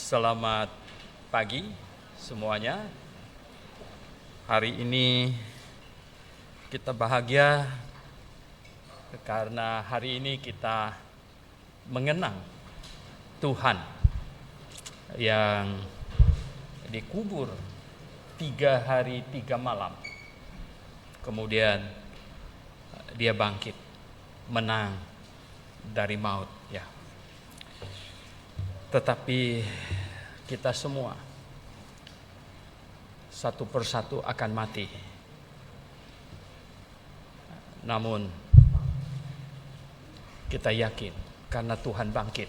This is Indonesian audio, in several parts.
Selamat pagi semuanya. Hari ini kita bahagia karena hari ini kita mengenang Tuhan yang dikubur 3 hari 3 malam. Kemudian dia bangkit, menang dari maut, ya. Tetapi kita semua satu persatu akan mati. Namun kita yakin karena Tuhan bangkit,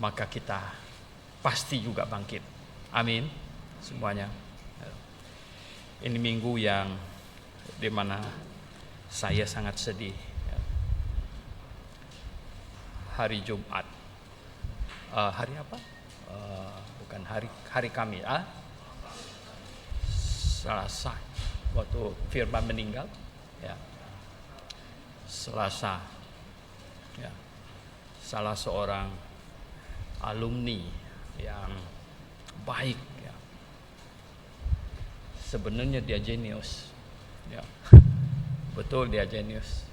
maka kita pasti juga bangkit. Amin semuanya. Ini minggu yang dimana saya sangat sedih. Hari Jumat, hari apa? Bukan hari Kamis, Selasa waktu Firman meninggal, ya. Selasa, ya. Salah seorang alumni yang baik, ya. Sebenarnya dia jenius, ya. Betul, dia jenius.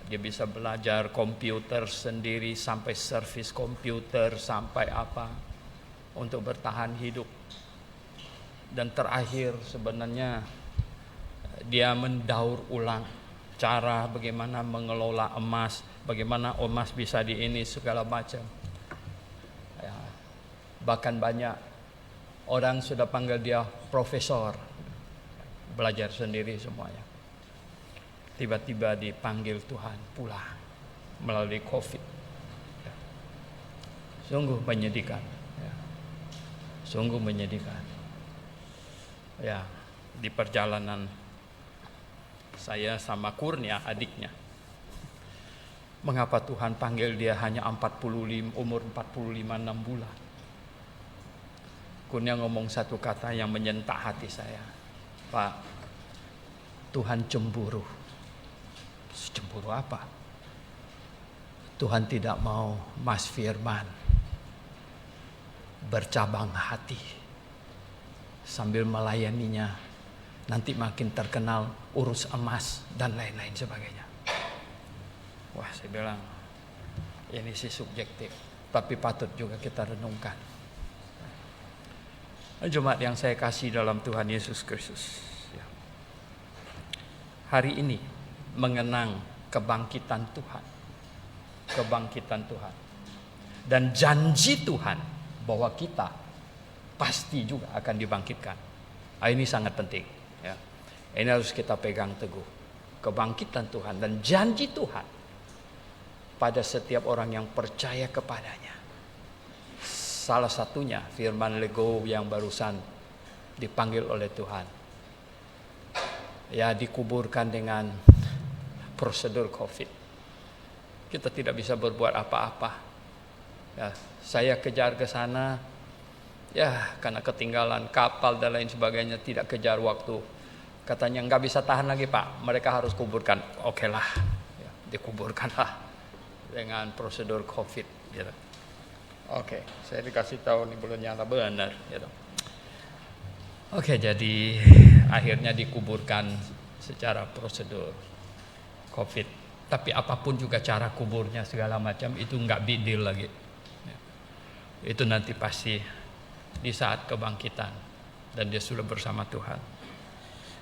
Dia bisa belajar komputer sendiri, sampai servis komputer, sampai apa, untuk bertahan hidup. Dan terakhir sebenarnya dia mendaur ulang cara bagaimana mengelola emas, bagaimana emas bisa di ini, segala macam. Ya, bahkan banyak orang sudah panggil dia profesor, belajar sendiri semuanya. Tiba-tiba dipanggil Tuhan pulang melalui COVID. Ya. Sungguh menyedihkan, ya. Sungguh menyedihkan. Ya, di perjalanan saya sama Kurnia, adiknya, mengapa Tuhan panggil dia hanya umur 45-6 bulan. Kurnia ngomong satu kata yang menyentak hati saya. Pak, Tuhan cemburu. Cemburu apa? Tuhan tidak mau Mas Firman bercabang hati sambil melayaninya, nanti makin terkenal urus emas dan lain-lain sebagainya. Wah, saya bilang ini sih subjektif, tapi patut juga kita renungkan. Jemaat yang saya kasih dalam Tuhan Yesus Kristus, ya. Hari ini mengenang kebangkitan Tuhan, kebangkitan Tuhan, dan janji Tuhan bahwa kita pasti juga akan dibangkitkan. Ini sangat penting, ya. Ini harus kita pegang teguh. Kebangkitan Tuhan dan janji Tuhan pada setiap orang yang percaya kepadanya. Salah satunya firman Lego yang barusan dipanggil oleh Tuhan, ya, dikuburkan dengan prosedur COVID. Kita tidak bisa berbuat apa-apa. Ya, saya kejar ke sana, ya, karena ketinggalan kapal dan lain sebagainya, tidak kejar waktu. Katanya nggak bisa tahan lagi, Pak, mereka harus kuburkan. Oke lah, ya, dikuburkanlah dengan prosedur COVID, gitu. Oke, saya dikasih tahu nih belum nyala benar, gitu. Oke, jadi akhirnya dikuburkan secara prosedur COVID. Tapi apapun juga cara kuburnya segala macam itu nggak big deal lagi. Itu nanti pasti di saat kebangkitan dan dia sudah bersama Tuhan.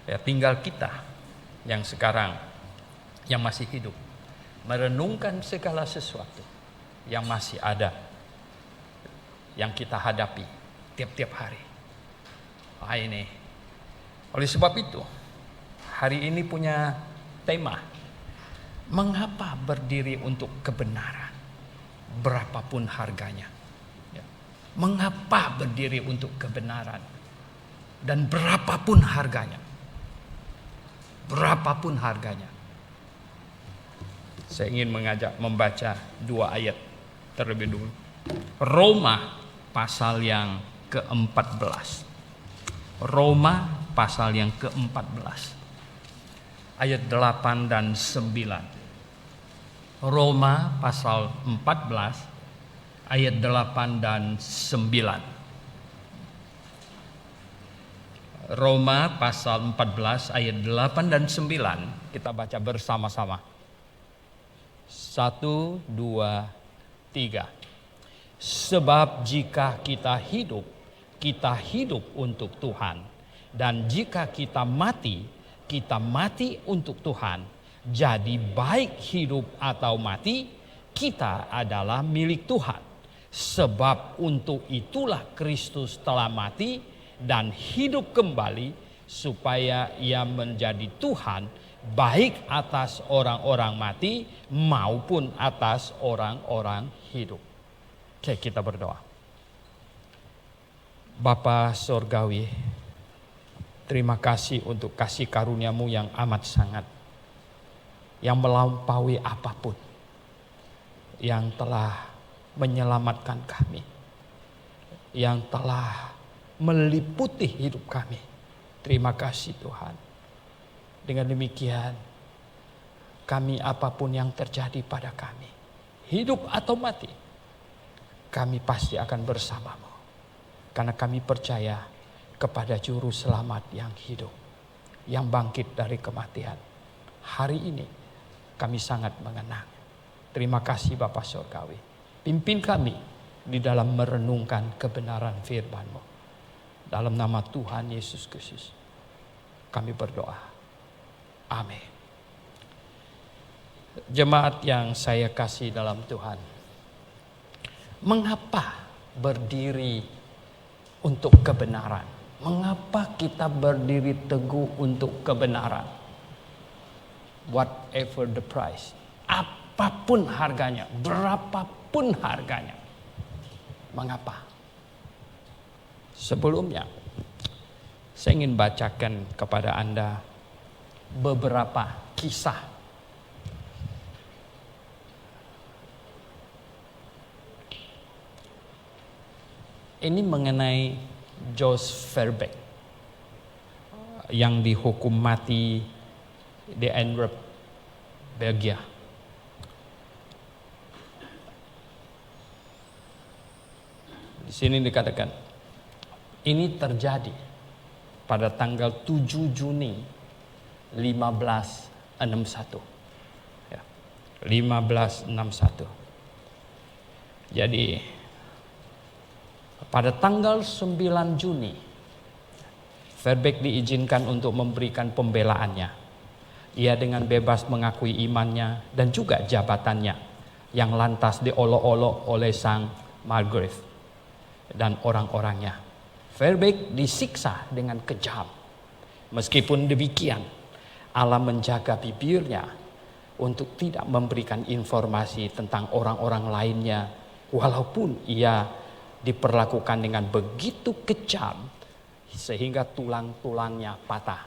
Ya, tinggal kita yang sekarang yang masih hidup merenungkan segala sesuatu yang masih ada, yang kita hadapi tiap-tiap hari. Ini. Oleh sebab itu, hari ini punya tema, mengapa berdiri untuk kebenaran berapapun harganya. Ya. Mengapa berdiri untuk kebenaran dan berapapun harganya. Berapapun harganya. Saya ingin mengajak membaca 2 ayat terlebih dulu. Roma pasal yang ke-14. Roma pasal yang ke-14. Ayat 8 dan 9. Roma pasal 14 ayat 8 dan 9. Roma pasal 14 ayat 8 dan 9 kita baca bersama-sama. 1, 2, 3. Sebab jika kita hidup untuk Tuhan. Dan jika kita mati untuk Tuhan. Jadi baik hidup atau mati, kita adalah milik Tuhan. Sebab untuk itulah Kristus telah mati dan hidup kembali supaya ia menjadi Tuhan baik atas orang-orang mati maupun atas orang-orang hidup. Oke, kita berdoa. Bapa Sorgawi, terima kasih untuk kasih karuniamu yang amat sangat, yang melampaui apapun, yang telah menyelamatkan kami, yang telah meliputi hidup kami. Terima kasih Tuhan. Dengan demikian, kami apapun yang terjadi pada kami, hidup atau mati, kami pasti akan bersamamu. Karena kami percaya kepada Juru Selamat yang hidup, yang bangkit dari kematian. Hari ini kami sangat mengenang. Terima kasih Bapa Surgawi. Pimpin kami di dalam merenungkan kebenaran firman-Mu. Dalam nama Tuhan Yesus Kristus kami berdoa. Amin. Jemaat yang saya kasih dalam Tuhan, mengapa berdiri untuk kebenaran? Mengapa kita berdiri teguh untuk kebenaran? Whatever the price, apapun harganya, berapapun harganya. Mengapa? Sebelumnya, saya ingin bacakan kepada Anda beberapa kisah. Ini mengenai Jos Verbeek yang dihukum mati di Antwerp, Belgia. Di sini dikatakan, ini terjadi pada tanggal 7 Juni 1561. Ya, 1561. Jadi pada tanggal 9 Juni Verbeek diizinkan untuk memberikan pembelaannya. Ia dengan bebas mengakui imannya dan juga jabatannya yang lantas diolok-olok oleh sang Margrave dan orang-orangnya. Verbeek disiksa dengan kejam. Meskipun demikian, Allah menjaga bibirnya untuk tidak memberikan informasi tentang orang-orang lainnya, walaupun ia diperlakukan dengan begitu kejam sehingga tulang-tulangnya patah.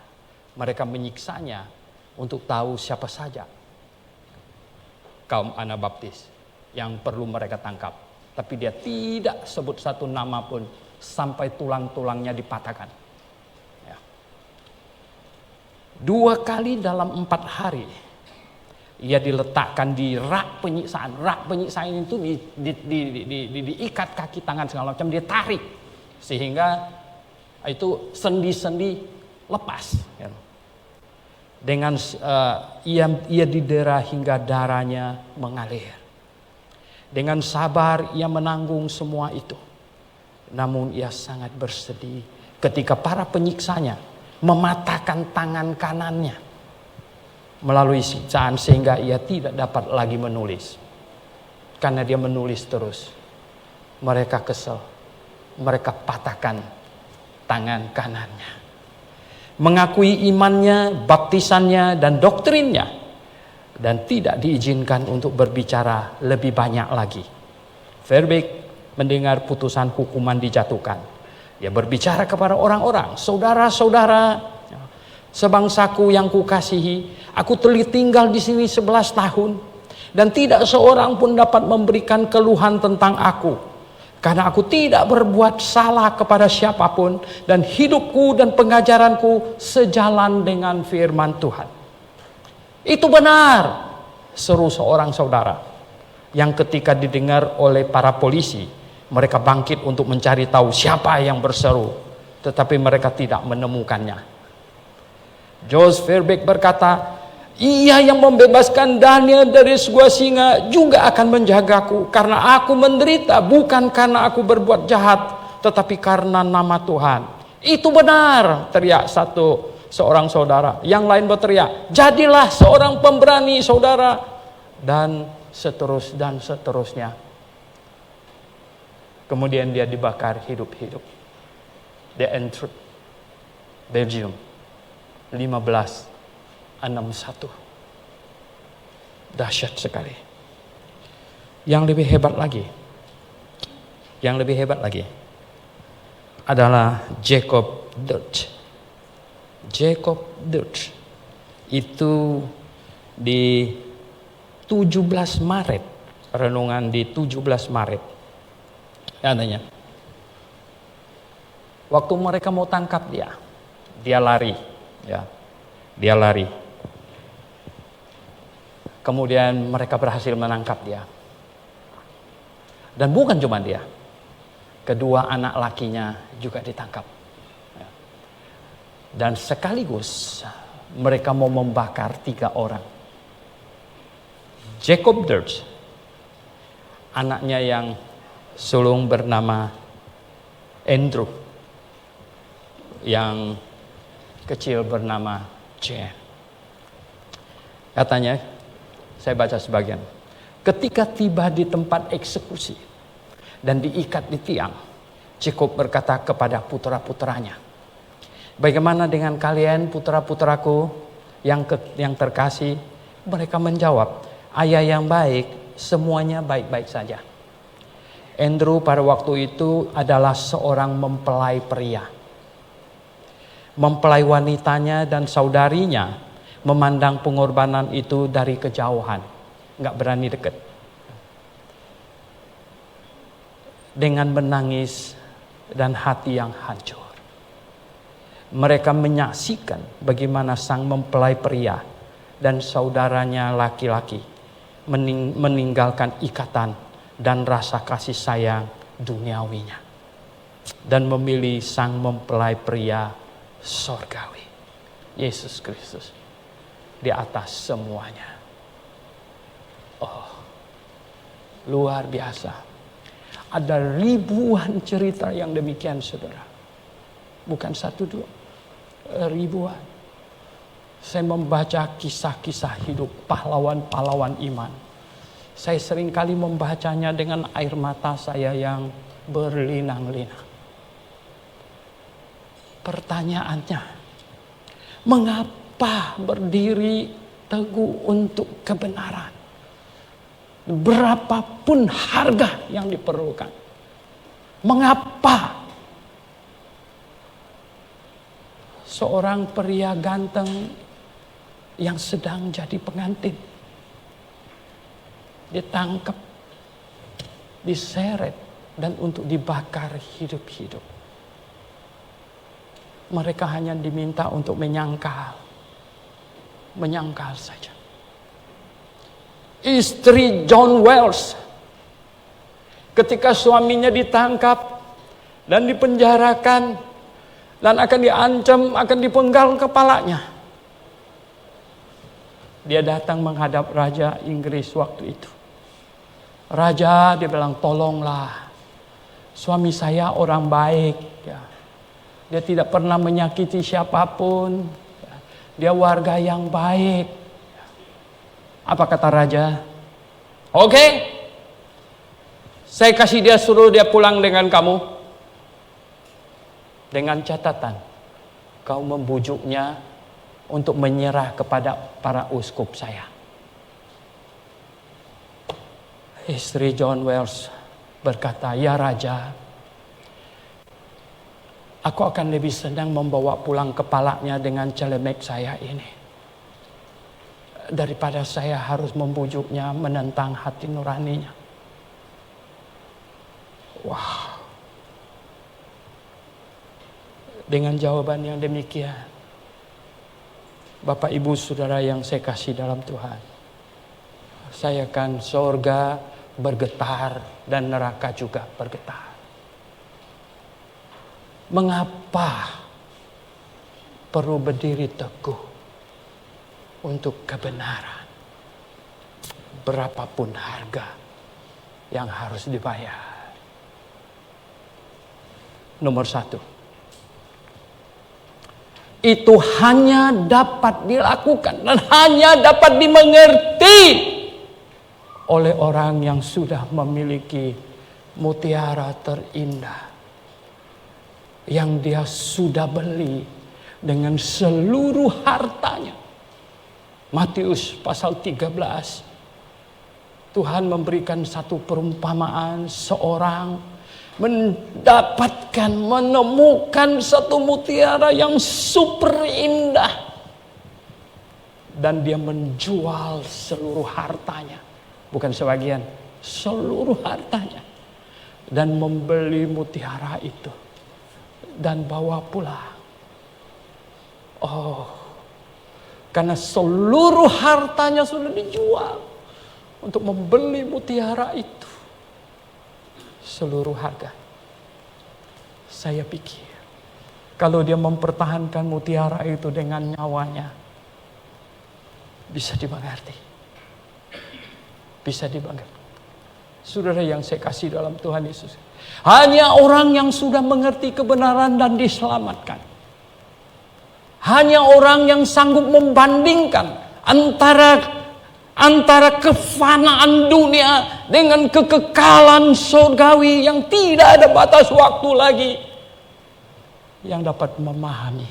Mereka menyiksanya untuk tahu siapa saja kaum Anabaptis yang perlu mereka tangkap. Tapi dia tidak sebut satu nama pun sampai tulang-tulangnya dipatahkan. Ya. 2 kali dalam 4 hari ia diletakkan di rak penyiksaan. Rak penyiksaan itu diikat kaki tangan segala macam, dia tarik sehingga itu sendi-sendi lepas. Ya. Dengan ia didera hingga darahnya mengalir. Dengan sabar ia menanggung semua itu. Namun ia sangat bersedih ketika para penyiksanya mematahkan tangan kanannya melalui siksaan sehingga ia tidak dapat lagi menulis. Karena dia menulis terus, mereka kesal, mereka patahkan tangan kanannya. Mengakui imannya, baptisannya dan doktrinnya, dan tidak diizinkan untuk berbicara lebih banyak lagi. Verbeek mendengar putusan hukuman dijatuhkan. Dia berbicara kepada orang-orang, saudara-saudara sebangsaku yang kukasihi, aku telah tinggal di sini 11 tahun dan tidak seorang pun dapat memberikan keluhan tentang aku, karena aku tidak berbuat salah kepada siapapun dan hidupku dan pengajaranku sejalan dengan firman Tuhan. Itu benar, seru seorang saudara. yang ketika didengar oleh para polisi, mereka bangkit untuk mencari tahu siapa yang berseru, tetapi mereka tidak menemukannya. Jos Verbeek berkata, ia yang membebaskan Daniel dari sebuah singa juga akan menjagaku, karena aku menderita bukan karena aku berbuat jahat, tetapi karena nama Tuhan. Itu benar, teriak seorang saudara. Yang lain berteriak, jadilah seorang pemberani saudara, dan seterusnya. Kemudian dia dibakar hidup-hidup. The Entrup, Belgium, 1561. Dahsyat sekali. Yang lebih hebat lagi adalah Jacob Deutsch. Jacob Deutsch itu di 17 Maret, renungan di 17 Maret. Katanya, waktu mereka mau tangkap dia lari, dia lari. Kemudian mereka berhasil menangkap dia. Dan bukan cuma dia, kedua anak lakinya juga ditangkap. Dan sekaligus mereka mau membakar 3 orang. Jacob Deutsch, anaknya yang sulung bernama Andrew, yang kecil bernama Jen. Katanya, saya baca sebagian. Ketika tiba di tempat eksekusi dan diikat di tiang, Jacob berkata kepada putra-putranya, bagaimana dengan kalian putra-putraku yang terkasih? Mereka menjawab, ayah yang baik, semuanya baik-baik saja. Andrew pada waktu itu adalah seorang mempelai pria. Mempelai wanitanya dan saudarinya memandang pengorbanan itu dari kejauhan, nggak berani dekat. Dengan menangis dan hati yang hancur, mereka menyaksikan bagaimana sang mempelai pria dan saudaranya laki-laki meninggalkan ikatan dan rasa kasih sayang duniawinya dan memilih sang mempelai pria sorgawi, Yesus Kristus, di atas semuanya. Oh, luar biasa. Ada ribuan cerita yang demikian, saudara. Bukan 1, 2, ribuan. Saya membaca kisah-kisah hidup pahlawan-pahlawan iman. Saya seringkali membacanya dengan air mata saya yang berlinang-linang. Pertanyaannya, mengapa berdiri teguh untuk kebenaran? Berapapun harga yang diperlukan. Mengapa seorang pria ganteng yang sedang jadi pengantin ditangkap, diseret, dan untuk dibakar hidup-hidup? Mereka hanya diminta untuk menyangkal saja. Istri John Wells, ketika suaminya ditangkap dan dipenjarakan dan akan diancam, akan dipenggal kepalanya, dia datang menghadap Raja Inggris waktu itu. Raja, dia bilang, tolonglah, suami saya orang baik, ya. Dia tidak pernah menyakiti siapapun, ya. Dia warga yang baik. Apa kata raja? Oke, saya kasih dia, suruh dia pulang dengan kamu. Dengan catatan, kau membujuknya untuk menyerah kepada para uskup saya. Istri John Wells berkata, ya raja, aku akan lebih senang membawa pulang kepalanya dengan celemek saya ini, daripada saya harus membujuknya menentang hati nuraninya. Wow. Dengan jawaban yang demikian, Bapak Ibu Saudara yang saya kasih dalam Tuhan, saya akan sorga bergetar dan neraka juga bergetar. Mengapa perlu berdiri teguh untuk kebenaran? Berapapun harga yang harus dibayar. Nomor 1. Itu hanya dapat dilakukan dan hanya dapat dimengerti oleh orang yang sudah memiliki mutiara terindah yang dia sudah beli dengan seluruh hartanya. Matius pasal 13. Tuhan memberikan satu perumpamaan, seorang menemukan satu mutiara yang super indah. Dan dia menjual seluruh hartanya. Bukan sebagian, seluruh hartanya. Dan membeli mutiara itu. Dan bawa pulang. Oh, karena seluruh hartanya sudah dijual untuk membeli mutiara itu. Seluruh harga. Saya pikir kalau dia mempertahankan mutiara itu dengan nyawanya, bisa dimengerti. Bisa dimengerti. Saudara yang saya kasih dalam Tuhan Yesus, hanya orang yang sudah mengerti kebenaran dan diselamatkan. Hanya orang yang sanggup membandingkan antara kefanaan dunia dengan kekekalan surgawi yang tidak ada batas waktu lagi, yang dapat memahami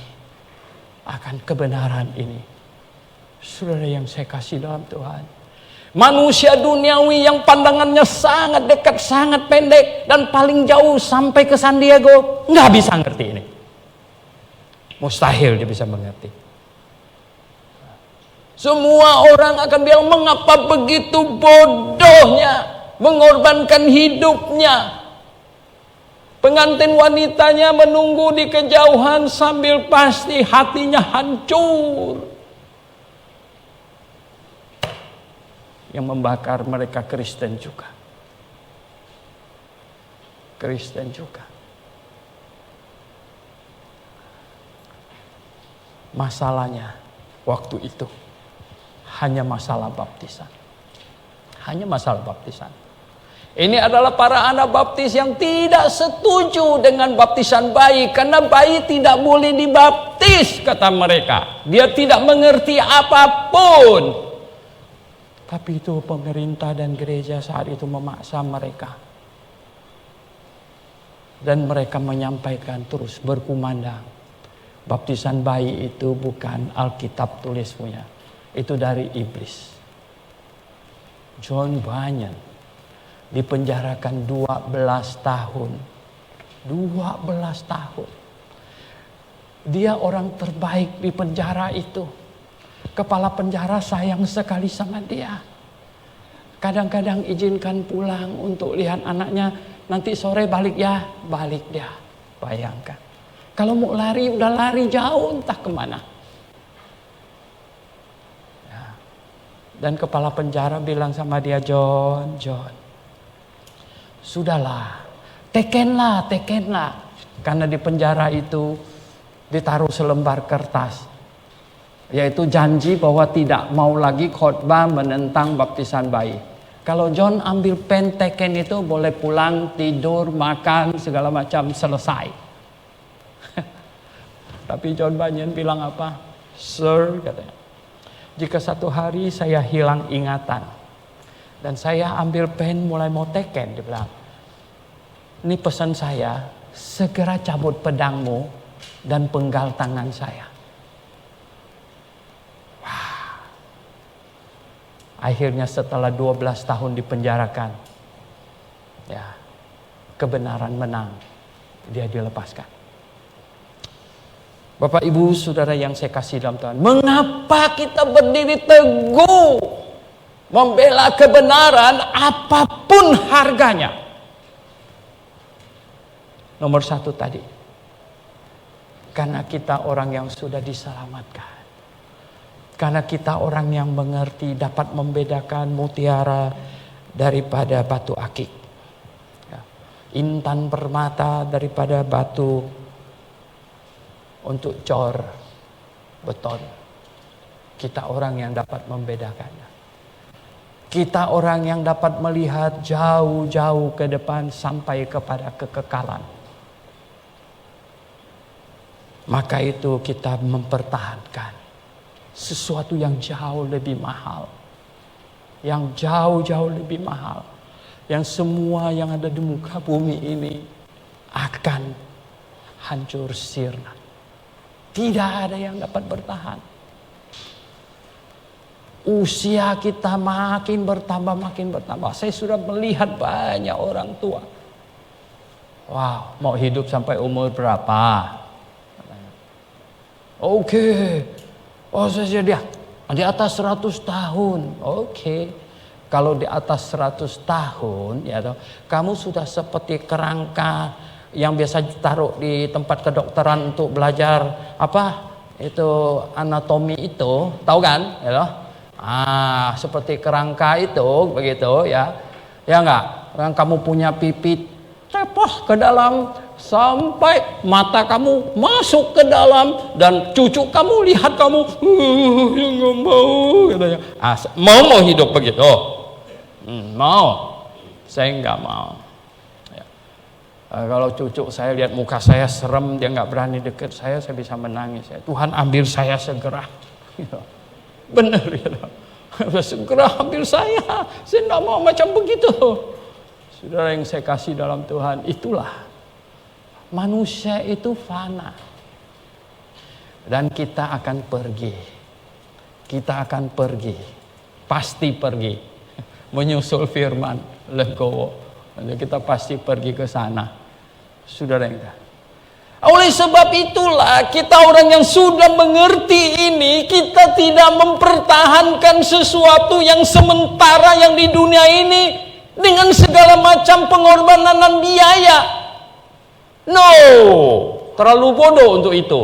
akan kebenaran ini. Saudara yang saya kasih dalam Tuhan, manusia duniawi yang pandangannya sangat dekat, sangat pendek, dan paling jauh sampai ke San Diego, nggak bisa ngerti ini. Mustahil dia bisa mengerti. Semua orang akan bilang, mengapa begitu bodohnya mengorbankan hidupnya. Pengantin wanitanya menunggu di kejauhan sambil pasti hatinya hancur. Yang membakar mereka Kristen juga. Kristen juga. Masalahnya waktu itu hanya masalah baptisan. Hanya masalah baptisan. Ini adalah para anak baptis yang tidak setuju dengan baptisan bayi. Karena bayi tidak boleh dibaptis, kata mereka. Dia tidak mengerti apapun. Tapi itu pemerintah dan gereja saat itu memaksa mereka. Dan mereka menyampaikan terus berkumandang. Baptisan bayi itu bukan Alkitab tulis punya. Itu dari iblis. John Bunyan dipenjarakan 12 tahun. 12 tahun. Dia orang terbaik di penjara itu. Kepala penjara sayang sekali sama dia. Kadang-kadang izinkan pulang untuk lihat anaknya. Nanti sore balik ya. Balik dia. Bayangkan. Kalau mau lari, udah lari jauh entah kemana. Ya. Dan kepala penjara bilang sama dia, John. Sudahlah, tekenlah. Karena di penjara itu ditaruh selembar kertas. Yaitu janji bahwa tidak mau lagi khotbah menentang baptisan bayi. Kalau John ambil pen teken itu boleh pulang, tidur, makan, segala macam selesai. Tapi John Bunyan bilang apa? Sir, katanya, jika satu hari saya hilang ingatan dan saya ambil pen mulai mau teken, dia bilang, ini pesan saya, segera cabut pedangmu dan penggal tangan saya. Wah. Akhirnya setelah 12 tahun dipenjarakan, ya, kebenaran menang, dia dilepaskan. Bapak Ibu Saudara yang saya kasih dalam Tuhan, mengapa kita berdiri teguh membela kebenaran apapun harganya? Nomor 1 tadi, karena kita orang yang sudah diselamatkan. Karena kita orang yang mengerti, dapat membedakan mutiara daripada batu akik. Ya. Intan permata daripada batu untuk cor beton. Kita orang yang dapat membedakannya. Kita orang yang dapat melihat jauh-jauh ke depan sampai kepada kekekalan. Maka itu kita mempertahankan sesuatu yang jauh lebih mahal. Yang jauh-jauh lebih mahal. Yang semua yang ada di muka bumi ini akan hancur sirna. Tidak ada yang dapat bertahan. Usia kita makin bertambah, makin bertambah. Saya sudah melihat banyak orang tua. Wow, mau hidup sampai umur berapa? Oke. Oh, saya dia di atas 100 tahun. Oke. Kalau di atas 100 tahun, ya toh, kamu sudah seperti kerangka yang biasa ditaruh di tempat kedokteran untuk belajar apa? Itu anatomi itu, tahu kan? Ya toh? Seperti kerangka itu, begitu ya. Ya enggak? Yang kamu punya pipi cepoh ke dalam sampai mata kamu masuk ke dalam dan cucu kamu lihat kamu ya nggak mau katanya. Mau hidup begitu? Mau. Saya nggak mau. Ya. Kalau cucu saya lihat muka saya serem, dia nggak berani deket saya bisa menangis. Ya. Tuhan ambil saya segera. Ya. Benar ya. Segera ambil saya tidak mau macam begitu. Saudara yang saya kasih dalam Tuhan, itulah manusia itu fana. Dan kita akan pergi. Kita akan pergi. Pasti pergi. Menyusul firman legowo. Kita pasti pergi ke sana. Saudara yang oleh sebab itulah kita orang yang sudah mengerti ini, kita tidak mempertahankan sesuatu yang sementara yang di dunia ini dengan segala macam pengorbanan dan biaya. No, terlalu bodoh untuk itu.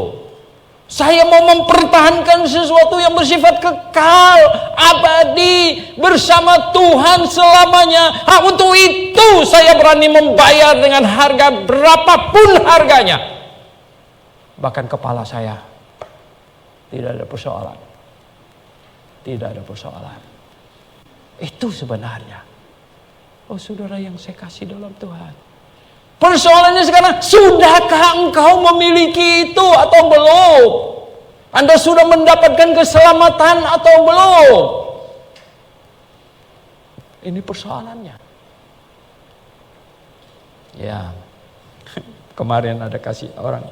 Saya mau mempertahankan sesuatu yang bersifat kekal, abadi, bersama Tuhan selamanya. Untuk itu saya berani membayar dengan harga berapapun harganya. Bahkan kepala saya tidak ada persoalan. Tidak ada persoalan. Itu sebenarnya. Oh saudara yang saya kasih dalam Tuhan. Persoalannya sekarang, sudahkah engkau memiliki itu atau belum? Anda sudah mendapatkan keselamatan atau belum? Ini persoalannya. Ya. Kemarin ada kasih orang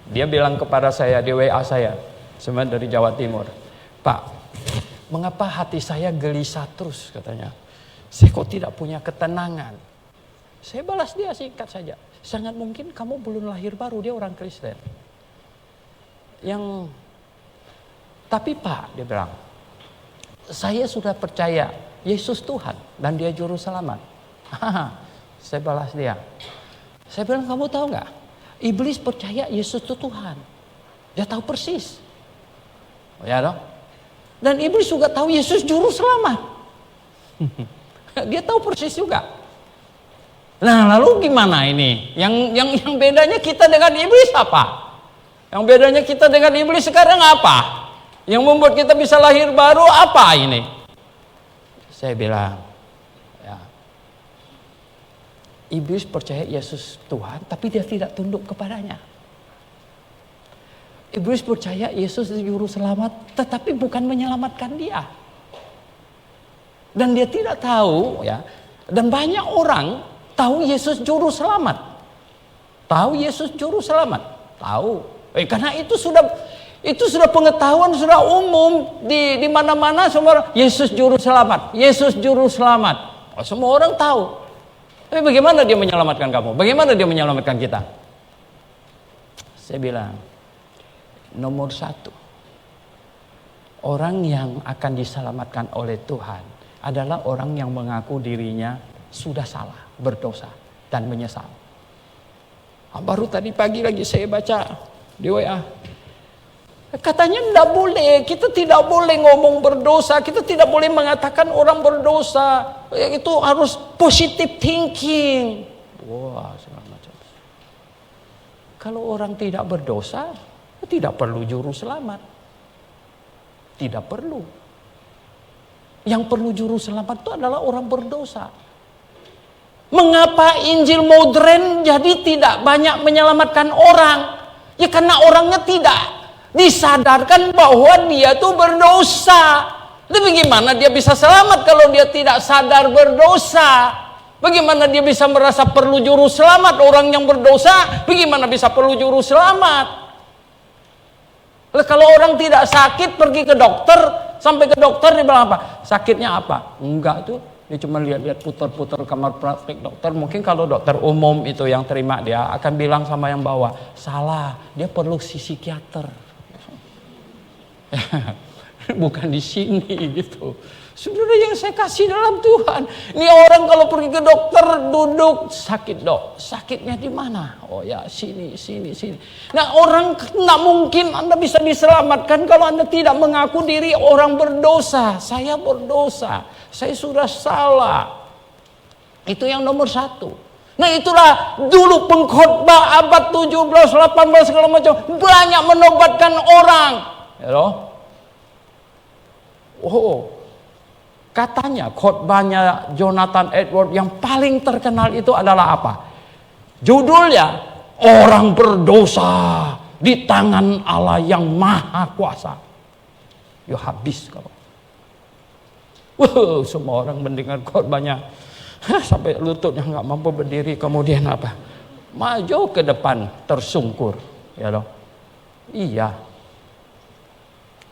dia bilang kepada saya di WA saya, sebenarnya dari Jawa Timur, Pak, mengapa hati saya gelisah terus katanya? Saya kok tidak punya ketenangan. Saya balas dia singkat saja, sangat mungkin kamu belum lahir baru. Dia orang Kristen. Tapi Pak, dia bilang, saya sudah percaya Yesus Tuhan dan Dia Juru Selamat. Saya balas dia. Saya bilang, kamu tahu nggak? Iblis percaya Yesus itu Tuhan. Dia tahu persis. Ya dong. Dan iblis juga tahu Yesus Juru Selamat. Dia tahu persis juga. Nah, lalu gimana ini? Yang bedanya kita dengan iblis apa? Yang bedanya kita dengan iblis sekarang apa? Yang membuat kita bisa lahir baru apa ini? Saya bilang, ya. Iblis percaya Yesus Tuhan, tapi dia tidak tunduk kepadanya. Iblis percaya Yesus Juru Selamat, tetapi bukan menyelamatkan dia. Dan dia tidak tahu, ya. Dan banyak orang tahu Yesus Juru Selamat. Tahu Yesus Juru Selamat. Tahu. Karena itu sudah pengetahuan, sudah umum di mana-mana. Semua Yesus Juru Selamat. Yesus Juru Selamat. Semua orang tahu. Tapi bagaimana dia menyelamatkan kamu? Bagaimana dia menyelamatkan kita? Saya bilang, nomor satu, orang yang akan diselamatkan oleh Tuhan adalah orang yang mengaku dirinya sudah salah, berdosa, dan menyesal. Baru tadi pagi lagi saya baca di WA. Katanya tidak boleh, kita tidak boleh ngomong berdosa, kita tidak boleh mengatakan orang berdosa. Itu harus positive thinking. Wah, segala macam. Kalau orang tidak berdosa, tidak perlu juru selamat. Tidak perlu. Yang perlu juru selamat itu adalah orang berdosa. Mengapa Injil modern jadi tidak banyak menyelamatkan orang? Ya karena orangnya tidak disadarkan bahwa dia tuh berdosa. Tapi bagaimana dia bisa selamat kalau dia tidak sadar berdosa? Bagaimana dia bisa merasa perlu juru selamat? Orang yang berdosa, bagaimana bisa perlu juru selamat? Kalau orang tidak sakit pergi ke dokter, sampai ke dokter dia bilang apa? Sakitnya apa? Enggak tuh, dia cuma lihat-lihat putar-putar kamar praktik dokter. Mungkin kalau dokter umum itu yang terima, dia akan bilang sama yang bawa, salah, dia perlu psikiater. Bukan di sini gitu. Saudara yang saya kasih dalam Tuhan, ini orang kalau pergi ke dokter duduk sakit dok, sakitnya di mana? Oh ya sini. Nah orang tidak mungkin Anda bisa diselamatkan kalau Anda tidak mengaku diri orang berdosa. Saya berdosa, saya sudah salah. Itu yang nomor satu. Nah itulah dulu pengkhotbah abad 17, 18 segala macam banyak menobatkan orang. Ya loh. Oh, katanya khotbahnya Jonathan Edwards yang paling terkenal itu adalah apa? Judulnya orang berdosa di tangan Allah yang maha kuasa. Ya habis kalau. Semua orang mendengar khotbahnya sampai lututnya nggak mampu berdiri, kemudian apa? Maju ke depan tersungkur, ya loh. Iya.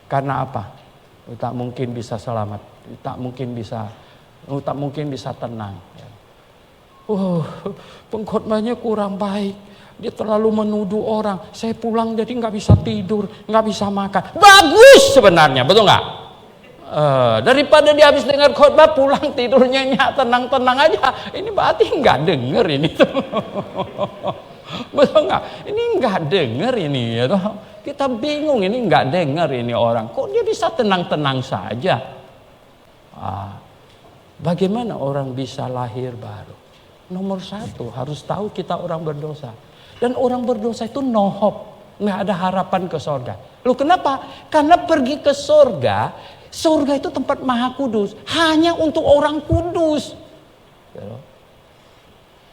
Karena apa? Tak mungkin bisa selamat, tak mungkin bisa tenang. Pengkhotbahnya kurang baik, dia terlalu menuduh orang. Saya pulang jadi nggak bisa tidur, nggak bisa makan. Bagus sebenarnya, betul nggak? Daripada dia habis dengar khotbah pulang tidurnya tenang-tenang aja. Ini berarti nggak denger ini tuh. Betul nggak? Ini nggak denger ini ya toh. Kita bingung ini nggak dengar ini orang. Kok dia bisa tenang-tenang saja? Bagaimana orang bisa lahir baru? Nomor satu harus tahu kita orang berdosa. Dan orang berdosa itu no hope, nggak ada harapan ke sorga. Loh kenapa? Karena pergi ke sorga, sorga itu tempat maha kudus, hanya untuk orang kudus.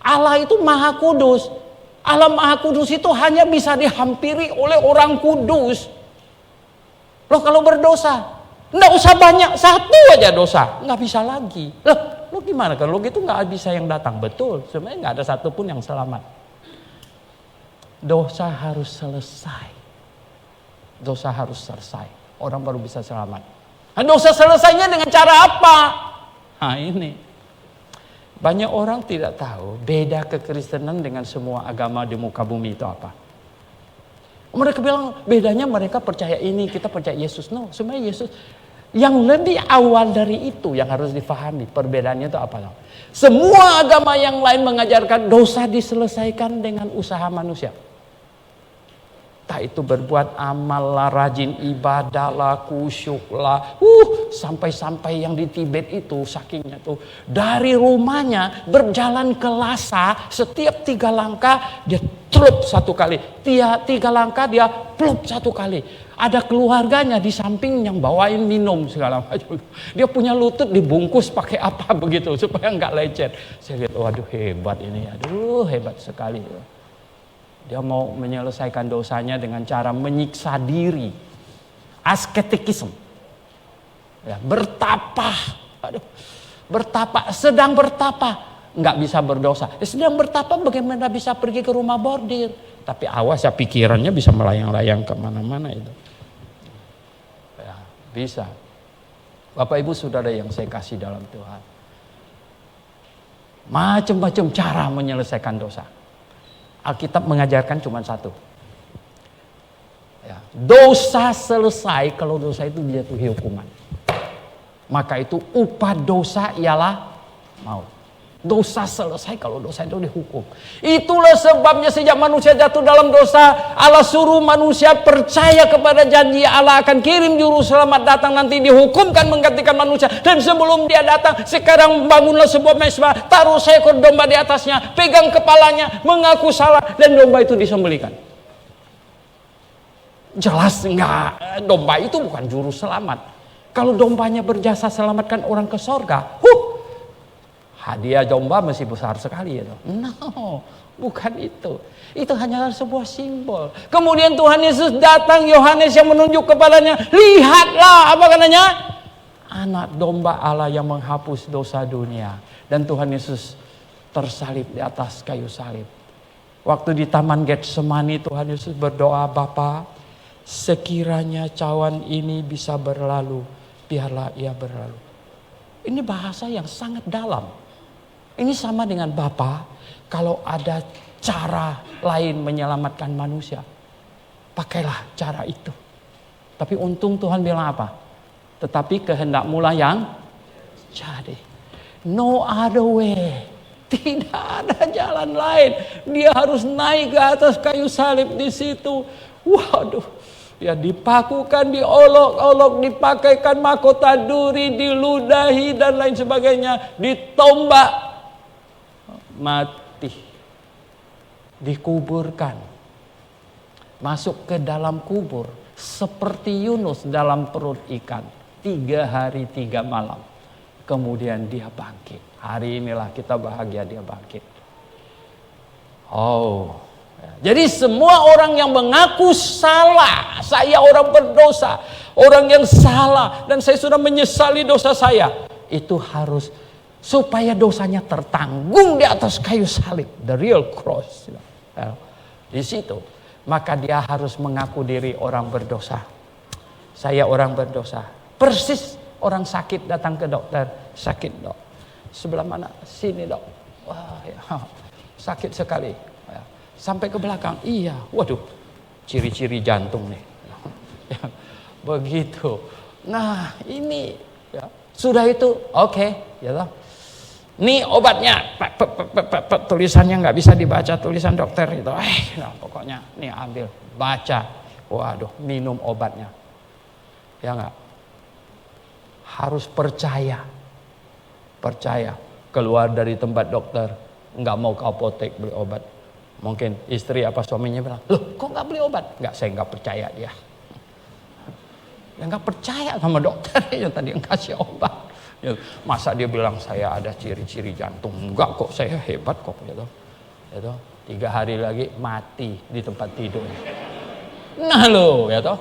Allah itu maha kudus. Allah maha kudus itu hanya bisa dihampiri oleh orang kudus. Loh kalau berdosa, nggak usah banyak, satu aja dosa, nggak bisa lagi. Loh gimana kalau gitu nggak bisa yang datang? Betul, sebenarnya nggak ada satupun yang selamat. Dosa harus selesai. Dosa harus selesai. Orang baru bisa selamat. Nah, dosa selesainya dengan cara apa? Nah ini. Banyak orang tidak tahu beda kekristenan dengan semua agama di muka bumi itu apa. Mereka bilang bedanya mereka percaya ini, kita percaya Yesus. No, sebenarnya Yesus yang lebih awal dari itu yang harus difahami. Perbedaannya itu apa? Semua agama yang lain mengajarkan dosa diselesaikan dengan usaha manusia. Tak itu berbuat amal lah, rajin ibadah lah, kusyuk lah. Sampai-sampai yang di Tibet itu sakingnya tuh. Dari rumahnya berjalan ke Lhasa, setiap 3 langkah dia trup 1 kali. 3 langkah dia plup 1 kali. Ada keluarganya di samping yang bawain minum segala macam. Dia punya lutut dibungkus pakai apa begitu supaya nggak lecet. Saya lihat, waduh hebat ini, aduh hebat sekali. Dia mau menyelesaikan dosanya dengan cara menyiksa diri. Asketikisme. Ya, bertapa. Aduh, bertapa, sedang bertapa. Nggak bisa berdosa. Sedang bertapa bagaimana bisa pergi ke rumah bordir. Tapi awas ya pikirannya bisa melayang-layang kemana-mana itu. Ya, bisa. Bapak ibu saudara yang saya kasih dalam Tuhan. Macam-macam cara menyelesaikan dosa. Alkitab mengajarkan cuma satu. Ya, dosa selesai kalau dosa itu dijatuhi hukuman. Maka itu upah dosa ialah maut. Dosa selesai kalau dosa itu dihukum. Itulah sebabnya sejak manusia jatuh dalam dosa, Allah suruh manusia percaya kepada janji Allah akan kirim juru selamat datang nanti dihukumkan menggantikan manusia. Dan sebelum dia datang, sekarang bangunlah sebuah mezbah, taruh seekor domba di atasnya, pegang kepalanya, mengaku salah, dan domba itu disembelihkan. Jelas enggak, domba itu bukan juru selamat. Kalau dombanya berjasa selamatkan orang ke sorga, hadiah domba masih besar sekali ya. No, bukan itu. Itu hanyalah sebuah simbol. Kemudian Tuhan Yesus datang, Yohanes yang menunjuk kepadanya, lihatlah, apa katanya? Anak domba Allah yang menghapus dosa dunia. Dan Tuhan Yesus tersalib di atas kayu salib. Waktu di Taman Getsemani Tuhan Yesus berdoa, Bapa, sekiranya cawan ini bisa berlalu, biarlah ia berlalu. Ini bahasa yang sangat dalam. Ini sama dengan Bapa, kalau ada cara lain menyelamatkan manusia, pakailah cara itu. Tapi untung Tuhan bilang apa? Tetapi kehendakmu lah yang jadi. No other way. Tidak ada jalan lain. Dia harus naik ke atas kayu salib di situ. Waduh. Ya dipakukan, diolok-olok, dipakaikan mahkota duri, diludahi dan lain sebagainya, ditombak, mati, dikuburkan, masuk ke dalam kubur seperti Yunus dalam perut ikan, 3 hari 3 malam, kemudian dia bangkit. Hari inilah kita bahagia dia bangkit. Jadi semua orang yang mengaku salah, saya orang berdosa, orang yang salah, dan saya sudah menyesali dosa saya, itu harus supaya dosanya tertanggung di atas kayu salib, the real cross. Di situ, maka dia harus mengaku diri orang berdosa. Saya orang berdosa. Persis orang sakit datang ke dokter, sakit dok. Sebelah mana? Sini dok. Wah, ya, sakit sekali. Sampai ke belakang, iya, waduh, ciri-ciri jantung nih. Begitu. Nah ini, ya, sudah itu, oke, ya toh. Nih obatnya, tulisannya nggak bisa dibaca, tulisan dokter itu. Nah, pokoknya, nih ambil, baca, waduh, minum obatnya, ya nggak. Harus percaya, keluar dari tempat dokter, nggak mau ke apotek beli obat. Mungkin istri apa suaminya bilang, loh kok nggak beli obat? Nggak, saya nggak percaya dia. Ya nggak percaya sama dokter yang tadi yang kasih obat. Ya, masa dia bilang saya ada ciri-ciri jantung? Enggak kok, saya hebat kok. Gitu. 3 hari lagi mati di tempat tidur. Nah lo, ya toh,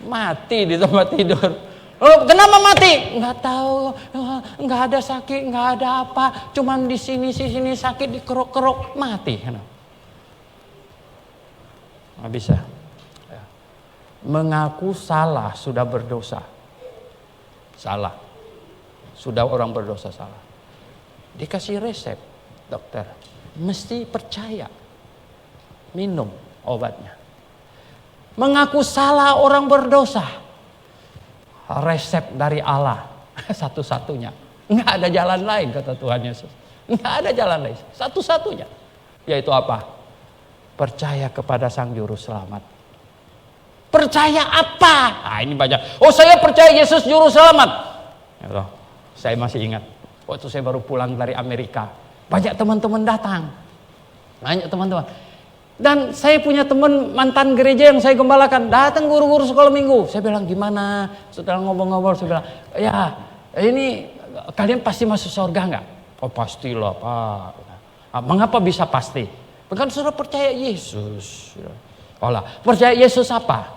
mati di tempat tidur. Oh, kenapa mati? Nggak tahu, nggak ada sakit, nggak ada apa, cuman di sini sakit, di kerok-kerok, mati. Nggak bisa. Mengaku salah sudah berdosa. Salah. Sudah orang berdosa salah. Dikasih resep dokter. Mesti percaya. Minum obatnya. Mengaku salah orang berdosa. Resep dari Allah. Satu-satunya. Nggak ada jalan lain kata Tuhan Yesus. Nggak ada jalan lain. Satu-satunya. Yaitu apa? Percaya kepada Sang Juru Selamat. Percaya apa? Nah ini banyak. Oh saya percaya Yesus Juru Selamat. Ya, saya masih ingat. Waktu saya baru pulang dari Amerika. Banyak teman-teman datang. Banyak teman-teman. Dan saya punya teman mantan gereja yang saya gembalakan. Datang guru-guru sekolah minggu. Saya bilang gimana? Setelah ngobrol-ngobrol saya bilang. Ya ini kalian pasti masuk surga enggak? Oh pastilah Pak. Mengapa bisa pasti? Bukan sudah percaya Yesus. Percaya Yesus apa?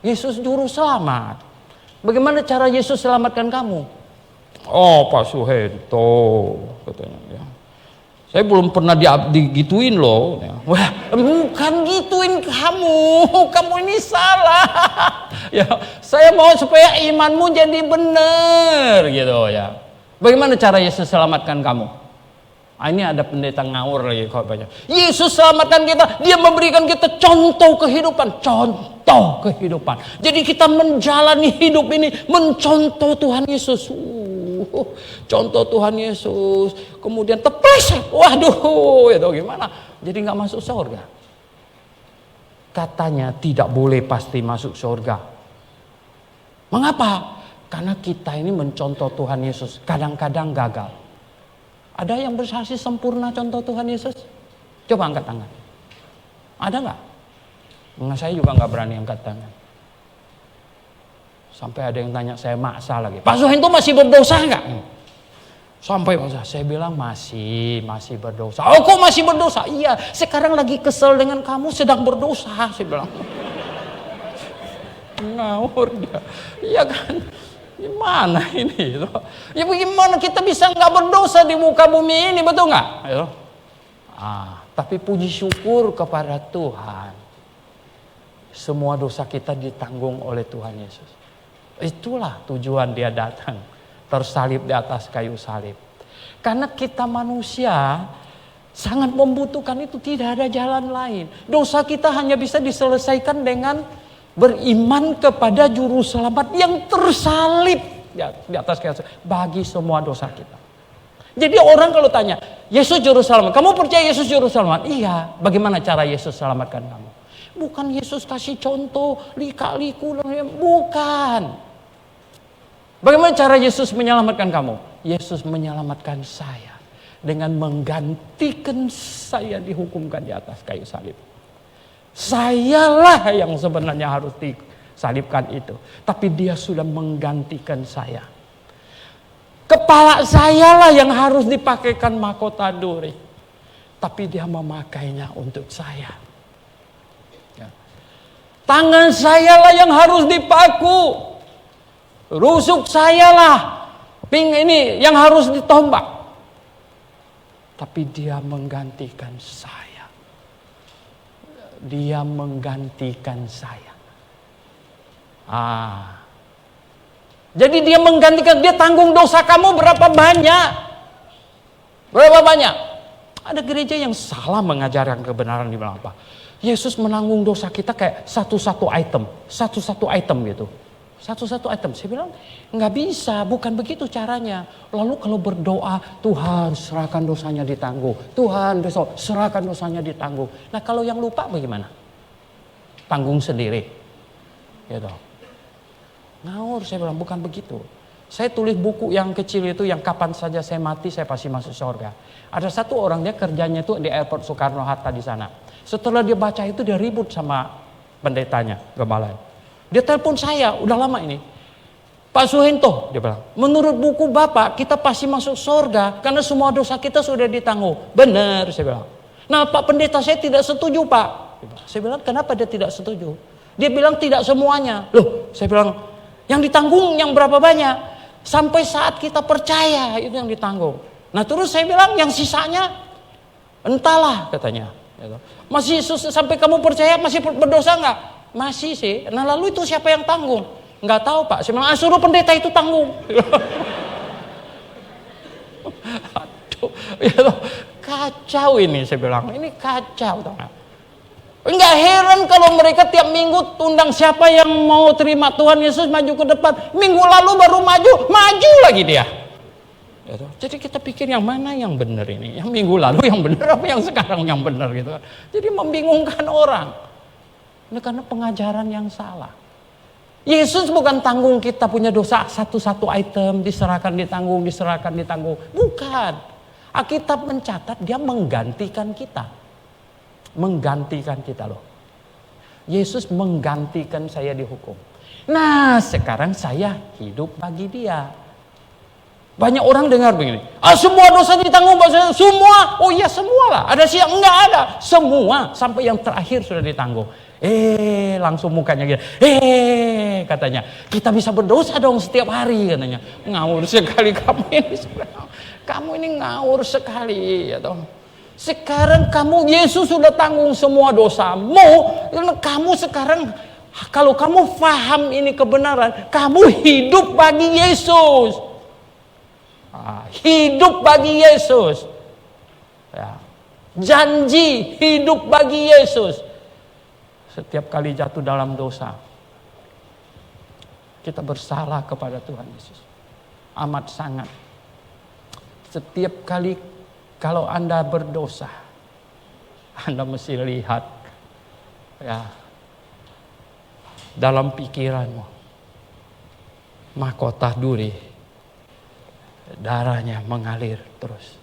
Yesus Juru Selamat. Bagaimana cara Yesus selamatkan kamu? Oh Pak Suhento katanya. Ya. Saya belum pernah digituin loh. Ya. Wah, bukan gituin kamu ini salah. Ya, saya mau supaya imanmu jadi benar gitu ya. Bagaimana cara Yesus selamatkan kamu? Ini ada pendeta ngawur lagi kok banyak. Yesus selamatkan kita, dia memberikan kita contoh kehidupan. Jadi kita menjalani hidup ini mencontoh Tuhan Yesus. contoh Tuhan Yesus, kemudian tepleset, waduh, itu gimana? Jadi nggak masuk surga. Katanya tidak boleh pasti masuk surga. Mengapa? Karena kita ini mencontoh Tuhan Yesus, kadang-kadang gagal. Ada yang bersaksi sempurna contoh Tuhan Yesus? Coba angkat tangan. Ada nggak? Nah, saya juga nggak berani angkat tangan. Sampai ada yang tanya saya maksa lagi. Pak Suhento masih berdosa nggak? Sampai maksa. Saya bilang masih berdosa. Oh, kok masih berdosa? Iya, sekarang lagi kesel dengan kamu sedang berdosa. Saya bilang. Ngawur dia. Iya kan? Gimana ini? Ya bagaimana kita bisa nggak berdosa di muka bumi ini, betul nggak? Tapi puji syukur kepada Tuhan. Semua dosa kita ditanggung oleh Tuhan Yesus. Itulah tujuan dia datang, tersalib di atas kayu salib. Karena kita manusia sangat membutuhkan itu, tidak ada jalan lain. Dosa kita hanya bisa diselesaikan dengan beriman kepada juru selamat yang tersalib di atas kayu salib bagi semua dosa kita. Jadi orang kalau tanya, Yesus juru selamat, kamu percaya Yesus juru selamat? Iya. Bagaimana cara Yesus selamatkan kamu? Bukan Yesus kasih contoh lika-liku, bukan. Bagaimana cara Yesus menyelamatkan kamu? Yesus menyelamatkan saya dengan menggantikan saya dihukumkan di atas kayu salib. Sayalah yang sebenarnya harus disalibkan itu, tapi dia sudah menggantikan saya. Kepala sayalah yang harus dipakaikan mahkota duri, tapi dia memakainya untuk saya. Tangan sayalah yang harus dipaku, rusuk sayalah ini yang harus ditombak, tapi dia menggantikan saya. Dia menggantikan saya. Jadi dia menggantikan, dia tanggung dosa kamu berapa banyak? Berapa banyak? Ada gereja yang salah mengajarkan kebenaran di bilang apa? Yesus menanggung dosa kita kayak satu-satu item gitu. Satu-satu item. Saya bilang nggak bisa, bukan begitu caranya. Lalu kalau berdoa, Tuhan serahkan dosanya ditanggung. Tuhan serahkan dosanya ditanggung. Nah kalau yang lupa bagaimana? Tanggung sendiri. Gitu. Ngawur, saya bilang bukan begitu. Saya tulis buku yang kecil itu yang kapan saja saya mati saya pasti masuk surga. Ada satu orang dia kerjanya itu di airport Soekarno-Hatta di sana. Setelah dia baca itu dia ribut sama pendetanya, gembala. Dia telepon saya, udah lama ini. Pak Suhento, dia bilang, menurut buku Bapak kita pasti masuk surga karena semua dosa kita sudah ditanggung. Benar, saya bilang. Nah Pak Pendeta saya tidak setuju Pak. Saya bilang kenapa dia tidak setuju? Dia bilang tidak semuanya. Loh, saya bilang yang ditanggung yang berapa banyak? Sampai saat kita percaya itu yang ditanggung. Nah terus saya bilang yang sisanya entahlah katanya. Masih sampai kamu percaya masih berdosa nggak? Masih sih. Nah lalu itu siapa yang tanggung? Nggak tahu Pak. Saya bilang suruh pendeta itu tanggung. Aduh, kacau ini saya bilang. Ini kacau. Enggak heran kalau mereka tiap minggu tundang siapa yang mau terima Tuhan Yesus maju ke depan. Minggu lalu baru maju lagi dia. Jadi kita pikir yang mana yang benar ini? Yang minggu lalu yang benar apa yang sekarang yang benar gitu. Jadi membingungkan orang. Ini karena pengajaran yang salah. Yesus bukan tanggung kita punya dosa satu-satu item diserahkan ditanggung. Bukan. Alkitab mencatat dia menggantikan kita. Menggantikan kita loh. Yesus menggantikan saya dihukum. Nah sekarang saya hidup bagi dia. Banyak orang dengar begini, semua dosa ditanggung, semua, oh iya semua lah, ada sih yang enggak ada, semua sampai yang terakhir sudah ditanggung. Langsung mukanya gitu, katanya, kita bisa berdosa dong setiap hari katanya. Ngawur sekali kamu ini ngawur sekali ya toh. Sekarang kamu Yesus sudah tanggung semua dosamu, kamu sekarang kalau kamu paham ini kebenaran, kamu hidup bagi Yesus. Hidup bagi Yesus. Ya. Janji hidup bagi Yesus. Setiap kali jatuh dalam dosa, kita bersalah kepada Tuhan Yesus. amat sangat. Setiap kali kalau Anda berdosa, Anda mesti lihat ya dalam pikiranmu, mahkota duri, darahnya mengalir terus.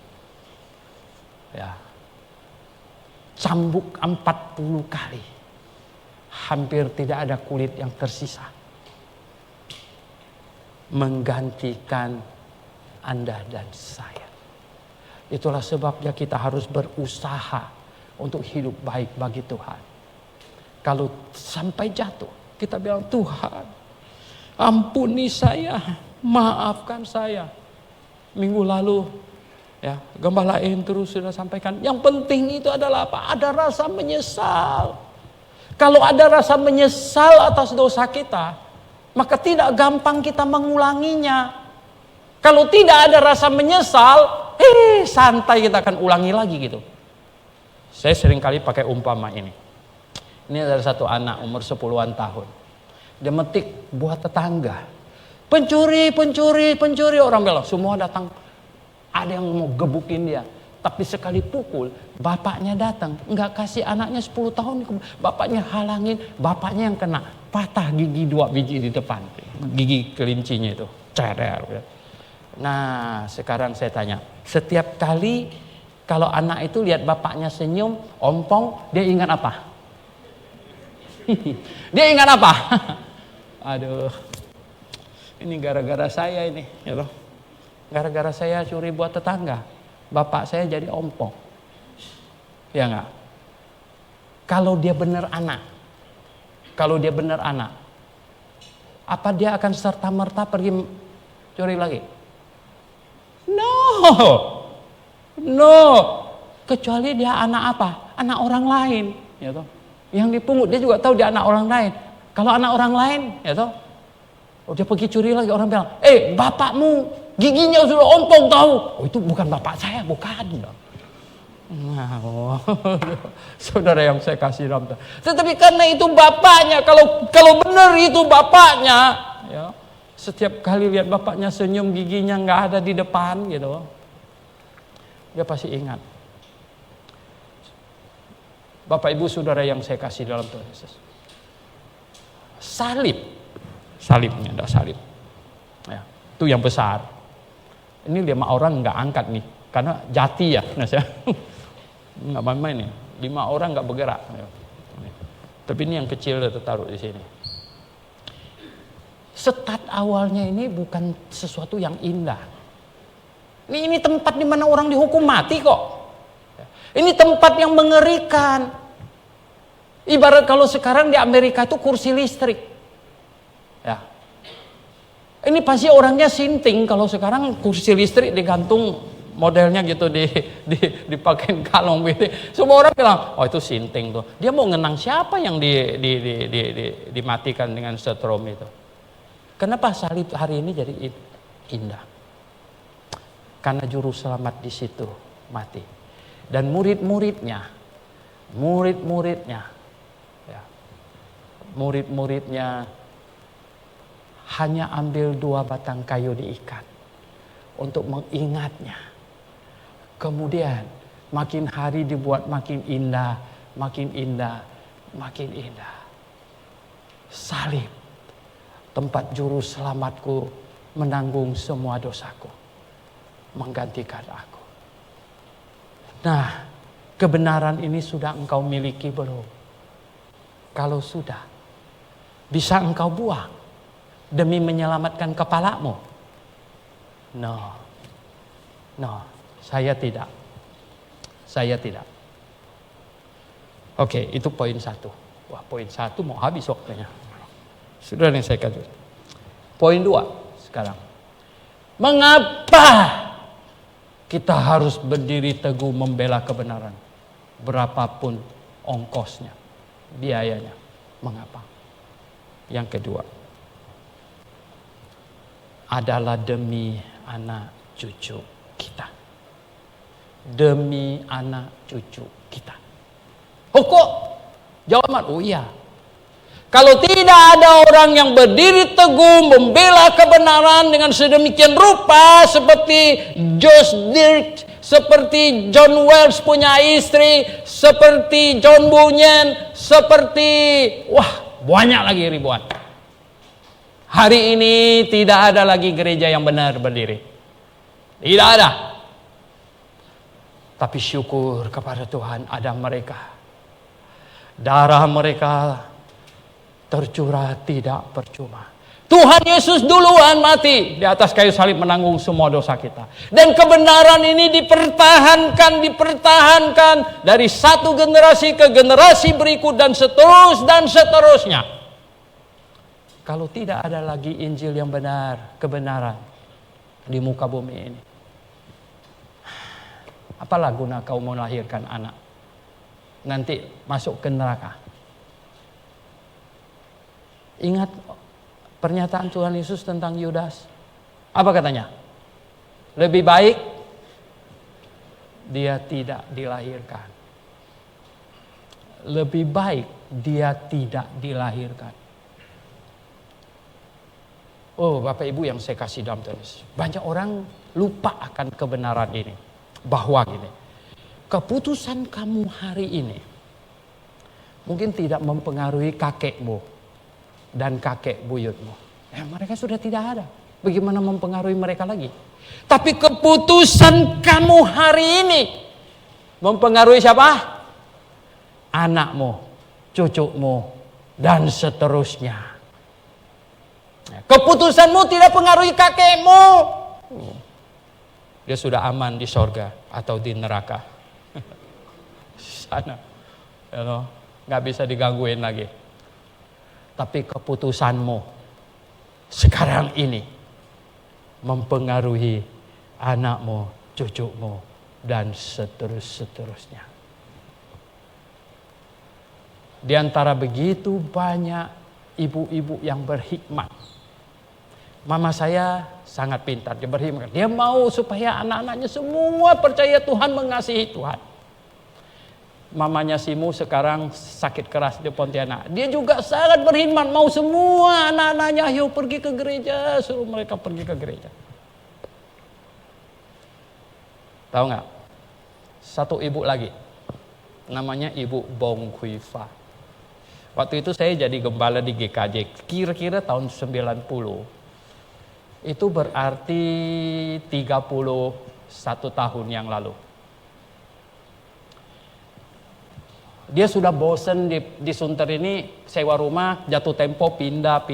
Ya. Cambuk 40 kali. Hampir tidak ada kulit yang tersisa. Menggantikan Anda dan saya. Itulah sebabnya kita harus berusaha untuk hidup baik bagi Tuhan. Kalau sampai jatuh, kita bilang, Tuhan, ampuni saya, maafkan saya. Minggu lalu, ya, Gembala terus sudah sampaikan, yang penting itu adalah apa? Ada rasa menyesal. Kalau ada rasa menyesal atas dosa kita, maka tidak gampang kita mengulanginya. Kalau tidak ada rasa menyesal, santai kita akan ulangi lagi gitu. Saya sering kali pakai umpama ini. Ini ada satu anak umur 10-an tahun. Dia metik buah tetangga. Pencuri, pencuri, pencuri. Orang bilang semua datang. Ada yang mau gebukin dia. Tapi sekali pukul, bapaknya datang. Enggak kasih anaknya 10 tahun. Bapaknya halangin, bapaknya yang kena. Patah gigi 2 biji di depan. Gigi kelincinya itu. Ceder. Nah, sekarang saya tanya. Setiap kali kalau anak itu lihat bapaknya senyum, ompong, dia ingat apa? Dia ingat apa? Aduh. Ini gara-gara saya ini, ya loh. Gara-gara saya curi buat tetangga, bapak saya jadi ompong. Ya enggak? Kalau dia benar anak, apa dia akan serta-merta pergi curi lagi? No. Kecuali dia anak apa? Anak orang lain, ya toh. Yang dipungut dia juga tahu dia anak orang lain. Kalau anak orang lain, ya toh, dia pergi curi lagi, orang bilang, bapakmu giginya sudah ompong tahu. Oh, itu bukan bapak saya, bukan. Nah, saudara yang saya kasih dalam. Tetapi karena itu bapaknya, kalau benar itu bapaknya, ya, setiap kali lihat bapaknya senyum giginya nggak ada di depan, gitu, dia pasti ingat. Bapak Ibu Saudara yang saya kasih dalam Tuhan Yesus. Salibnya ada salib. Ya, itu yang besar. Ini 5 orang nggak angkat nih, karena jati ya, nggak main-main nih. 5 orang nggak bergerak. Ya. Tapi ini yang kecil taruh di sini. Start awalnya ini bukan sesuatu yang indah. Ini tempat di mana orang dihukum mati kok. Ini tempat yang mengerikan. Ibarat kalau sekarang di Amerika itu kursi listrik. Ya. Ini pasti orangnya sinting kalau sekarang kursi listrik digantung modelnya gitu dipakein kalung gitu. Semua orang bilang, "Oh, itu sinting tuh." Dia mau ngenang siapa yang dimatikan dengan setrum itu. Kenapa salib hari ini jadi indah? Karena juru selamat di situ mati. Dan murid-muridnya hanya ambil 2 batang kayu diikat untuk mengingatnya. Kemudian makin hari dibuat makin indah, makin indah, makin indah. Salib, tempat juru selamatku menanggung semua dosaku, menggantikan aku. Nah, kebenaran ini sudah engkau miliki belum? Kalau sudah, bisa engkau buang demi menyelamatkan kepalamu? No, saya tidak. Oke, itu poin 1. Wah, poin 1 mau habis waktunya. Sudah yang saya katakan. Poin 2 sekarang. Mengapa kita harus berdiri teguh membela kebenaran? Berapapun ongkosnya, biayanya. Mengapa? Yang kedua, adalah demi anak cucu kita. Demi anak cucu kita. Oh kok? Jawaban, oh iya. Kalau tidak ada orang yang berdiri teguh membela kebenaran dengan sedemikian rupa seperti Josh Dirk, seperti John Wells punya istri, seperti John Bunyan, seperti banyak lagi ribuan. Hari ini tidak ada lagi gereja yang benar berdiri. Tidak ada. Tapi syukur kepada Tuhan ada mereka. Darah mereka tercurah tidak percuma. Tuhan Yesus duluan mati di atas kayu salib menanggung semua dosa kita. Dan kebenaran ini dipertahankan dari satu generasi ke generasi berikut dan seterusnya. Kalau tidak ada lagi Injil yang benar, kebenaran di muka bumi ini, apalah guna kau melahirkan anak nanti masuk ke neraka? Ingat pernyataan Tuhan Yesus tentang Yudas. Apa katanya? Lebih baik dia tidak dilahirkan. Lebih baik dia tidak dilahirkan. Oh, Bapak Ibu yang saya kasih dalam Tuhan Yesus, banyak orang lupa akan kebenaran ini. Bahwa gini, keputusan kamu hari ini mungkin tidak mempengaruhi kakekmu dan kakek buyutmu. Mereka sudah tidak ada. Bagaimana mempengaruhi mereka lagi? Tapi keputusan kamu hari ini mempengaruhi siapa? Anakmu, cucumu, dan seterusnya. Keputusanmu tidak pengaruhi kakekmu. Dia sudah aman di sorga atau di neraka. Sana, nggak bisa digangguin lagi. Tapi keputusanmu sekarang ini mempengaruhi anakmu, cucumu, dan seterusnya. Di antara begitu banyak ibu-ibu yang berhikmat. Mama saya sangat pintar, dia berhikmat. Dia mau supaya anak-anaknya semua percaya Tuhan, mengasihi Tuhan. Mamanya Simu sekarang sakit keras di Pontianak. Dia juga sangat berhikmat, mau semua anak-anaknya ayo pergi ke gereja, suruh mereka pergi ke gereja. Tahu nggak? Satu ibu lagi, namanya Ibu Bong Kui Fa. Waktu itu saya jadi gembala di GKJ, kira-kira tahun 90. Itu berarti 31 tahun yang lalu. Dia sudah bosen di Sunter ini, sewa rumah, jatuh tempo, pindah.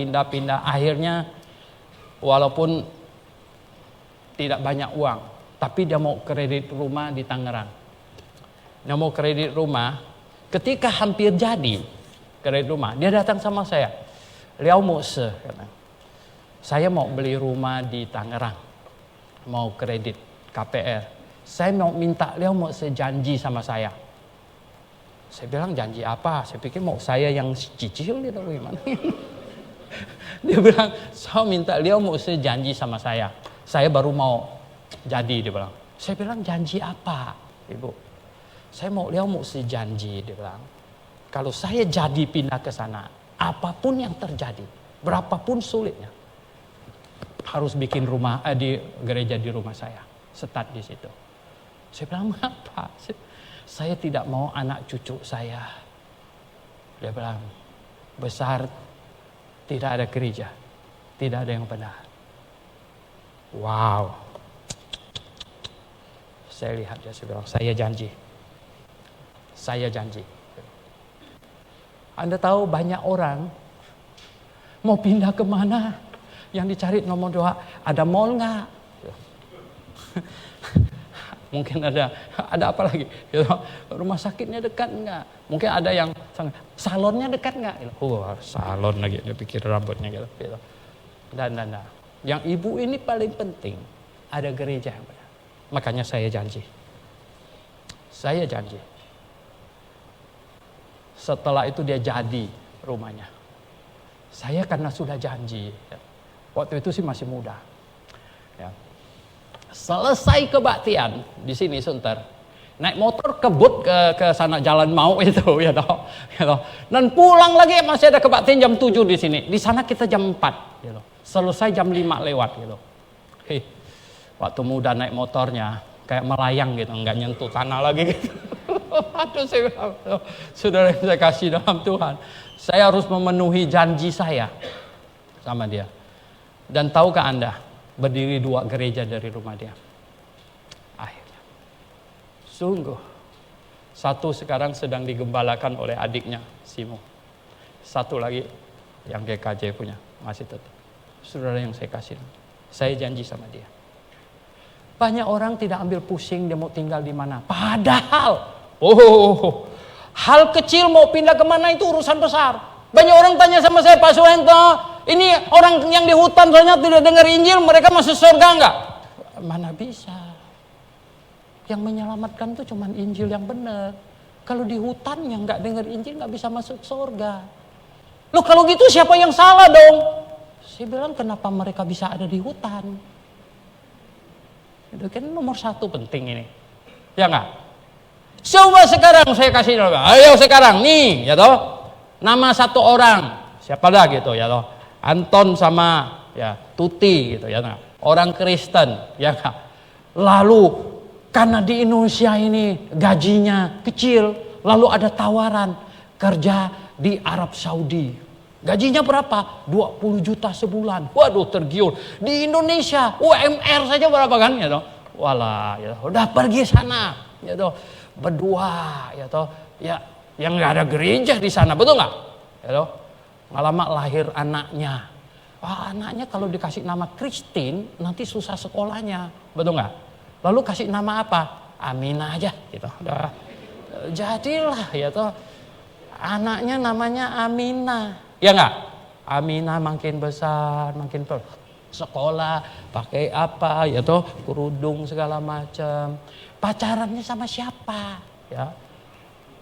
Akhirnya walaupun tidak banyak uang, tapi dia mau kredit rumah di Tangerang. Dia mau kredit rumah, ketika hampir jadi kredit rumah, dia datang sama saya. Liao Mo Se, saya mau beli rumah di Tangerang, mau kredit KPR. Saya mau minta Liao Mo Se janji sama saya. Saya bilang janji apa? Saya pikir mau saya yang cicil gitu gimana. Dia bilang, saya minta Liao Mo Se janji sama saya. Saya baru mau jadi, dia bilang. Saya bilang janji apa, Ibu? Saya mau Liao Mo Se janji, dia bilang. Kalau saya jadi pindah ke sana, apapun yang terjadi, berapapun sulitnya, harus bikin rumah di gereja di rumah saya, start di situ. Saya bilang apa? Saya tidak mau anak cucu saya, dia bilang, besar tidak ada gereja, tidak ada yang benar. Wow. Saya lihat dia, saya bilang, saya janji. Anda tahu banyak orang mau pindah kemana, yang dicari nomor doa, ada mall nggak? Mungkin ada apa lagi? Rumah sakitnya dekat nggak? Mungkin ada yang salonnya dekat nggak? Salon lagi, dia pikir rambutnya gitu. Dan. Yang ibu ini paling penting, ada gereja yang benar. Makanya saya janji. Setelah itu dia jadi rumahnya. Saya karena sudah janji, waktu itu sih masih muda. Ya. Selesai kebaktian di sini Sunter, naik motor kebut ke sana jalan mau itu ya toh. Dan pulang lagi masih ada kebaktian jam 7 di sini. Di sana kita jam 4 gitu. Selesai jam 5 lewat gitu. Waktu muda naik motornya kayak melayang gitu, nggak nyentuh tanah lagi gitu. Aduh, saudara yang saya kasih dalam Tuhan, saya harus memenuhi janji saya sama dia. Dan tahukah Anda, berdiri 2 gereja dari rumah dia. Akhirnya, sungguh, satu sekarang sedang digembalakan oleh adiknya, Simo. Satu lagi yang GKJ punya, masih tetap. Saudara yang saya kasih, saya janji sama dia. Banyak orang tidak ambil pusing dia mau tinggal di mana. Padahal, hal kecil mau pindah kemana itu urusan besar. Banyak orang tanya sama saya, Pak Suwento, ini orang yang di hutan soalnya tidak dengar Injil, mereka masuk surga enggak? Mana bisa? Yang menyelamatkan itu cuma Injil yang benar. Kalau di hutan yang enggak dengar Injil enggak bisa masuk surga. Loh kalau gitu siapa yang salah dong? Saya bilang kenapa mereka bisa ada di hutan? Itu kan nomor 1 penting ini. Ya enggak? Coba sekarang saya kasih nama. Ayo sekarang nih, ya toh. Nama 1 orang. Siapa dah gitu ya toh. Anton sama ya Tuti gitu ya enggak. Orang Kristen, ya enggak. Lalu karena di Indonesia ini gajinya kecil, lalu ada tawaran kerja di Arab Saudi. Gajinya berapa? 20 juta sebulan. Waduh, tergiur. Di Indonesia UMR saja berapa kan ya toh? Walah, ya udah pergi sana ya toh. Berdua ya toh. Ya yang enggak ada gereja di sana, betul enggak? Ya toh. Lama lahir anaknya. Wah, anaknya kalau dikasih nama Christine nanti susah sekolahnya, betul enggak? Lalu kasih nama apa? Aminah aja gitu. Udah. Jadilah ya toh. Anaknya namanya Aminah. Ya enggak? Aminah makin besar, makin sekolah, pakai apa, ya toh, kerudung segala macam. Pacarannya sama siapa? Ya.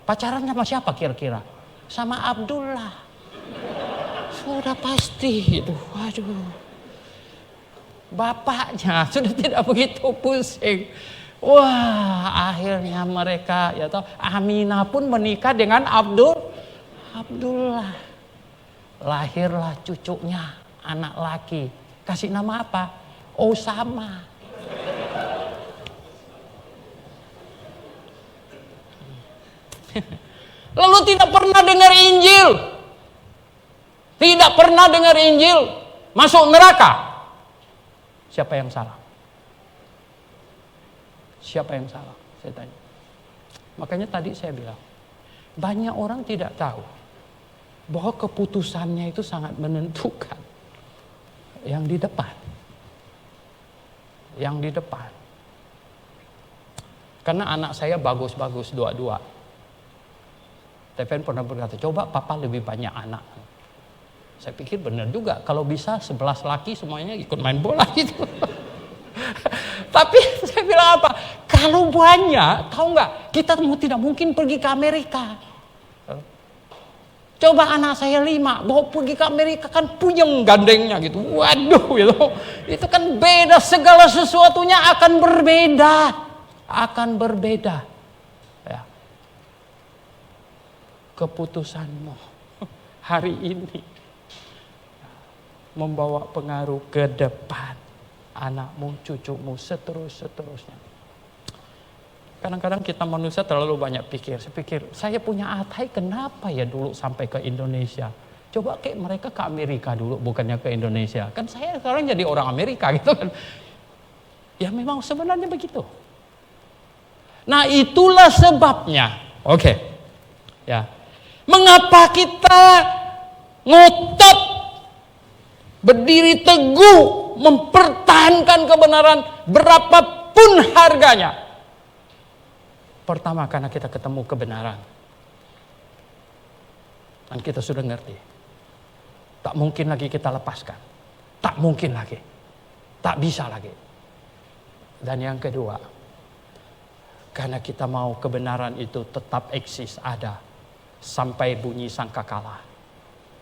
Pacaran sama siapa kira-kira? Sama Abdullah. Sudah pasti itu. Waduh. Bapaknya sudah tidak begitu pusing. Wah, akhirnya mereka ya toh, Aminah pun menikah dengan Abdullah. Lahirlah cucunya, anak laki. Kasih nama apa? Osama. Lalu tidak pernah dengar Injil. Tidak pernah dengar Injil. Masuk neraka. Siapa yang salah? Siapa yang salah? Saya tanya. Makanya tadi saya bilang, banyak orang tidak tahu bahwa keputusannya itu sangat menentukan. Yang di depan. Yang di depan. Karena anak saya bagus-bagus dua-dua. Teven pernah berkata, coba papa lebih banyak anak. Saya pikir benar juga. Kalau bisa 11 laki semuanya ikut main bola gitu. Tapi saya bilang apa? Kalau banyak, tahu nggak? Kita tidak mungkin pergi ke Amerika. Coba anak saya 5, bawa pergi ke Amerika kan puyeng gandengnya gitu. Waduh gitu. Itu kan beda, segala sesuatunya akan berbeda. Akan berbeda. Ya. Keputusanmu hari ini membawa pengaruh ke depan anakmu, cucumu, seterusnya. Kadang-kadang kita manusia terlalu banyak pikir. Saya pikir, saya punya Athai kenapa ya dulu sampai ke Indonesia? Coba kayak mereka ke Amerika dulu, bukannya ke Indonesia. Kan saya sekarang jadi orang Amerika gitu kan. Ya memang sebenarnya begitu. Nah itulah sebabnya. Oke. Ya. Mengapa kita ngotot berdiri teguh mempertahankan kebenaran berapapun harganya? Pertama karena kita ketemu kebenaran. Dan kita sudah ngerti. Tak mungkin lagi kita lepaskan. Tak mungkin lagi. Tak bisa lagi. Dan yang kedua, karena kita mau kebenaran itu tetap eksis, ada. Sampai bunyi sangkakala.